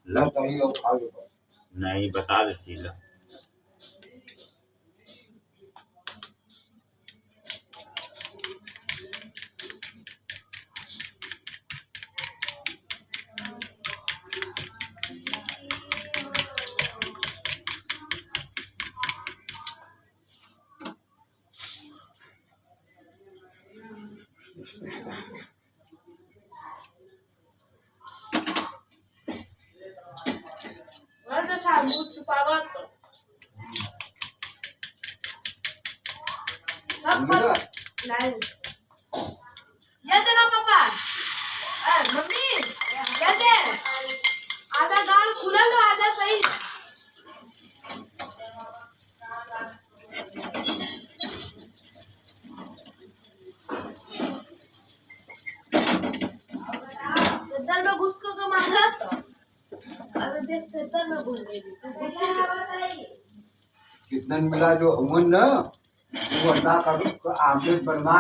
Low बताइए और खा लो। नहीं बता देती low. Guarda sabe muito pagato. समझा? नहीं ये देखो पापा मम्मी ये दे आधा दाल खुला लो आधा सही इधर में घुस को मारा तो अरे देख इधर में घुस गई कितना मिला जो अमन ना वो अल्लाह का आमलेट बनवा